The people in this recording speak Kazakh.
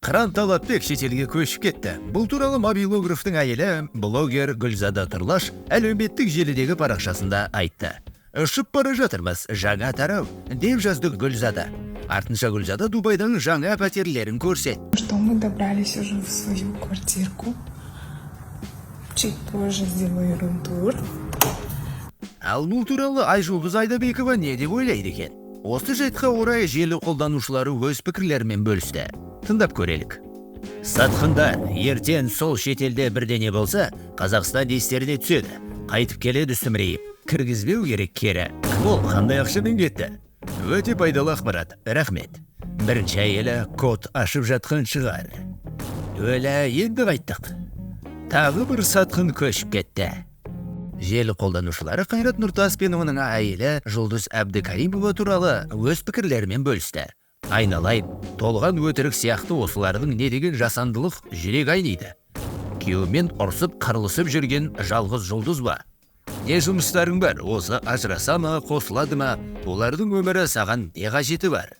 Қыран Талапбек шетелге көшіп кетті. Бұл туралы мобилографтың әйелі, блогер Гүлзада Тұрлаш әлеуметтік желідегі парақшасында айтты. Ұшып бара жатырмыз, жаңа тарау, деп жазды Гүлзада. Артынша Гүлзада Дубайдың жаңа пәтерлерін көрсет. Что мы добрались уже в свою квартирку. Чуть позже сделаю рум-тур. Ал бұл туралы Айжұлдыз Айдабекова не деп ойлайды екен? Осы жайтқа орай желі қолданушылары өз пікірлерімен бөлісті. Тыңдап көрелік. Сатқындар, ертең сол шетелде бірдене болса, Қазақстан естеріне түседі. Қайтып келеді сүмірейіп. Кіргізбеу керек кері. Ол қандай ақшамен кетті? Өте пайдалы ақпарат. Рахмет. Бірінші әйелі код ашып жатқан шығар. Өлі енді қайттық. Тағы бір сатқын көшіп кетті. Желі қолданушылары Қайрат Нұртас пен оның әйелі Жұлдыз Әбдікаримова туралы өз пікірлерімен бөлісті. Айналайын, толған өтірік сияқты осылардың не деген жасандылық жүрек айниды. Күйеуімен ұрсып қырылысып жүрген жалғыз жұлдыз ба? Не жұмыстарың бар, осы ажыраса ма, қосылады ма, олардың өмірі саған не қажеті бар?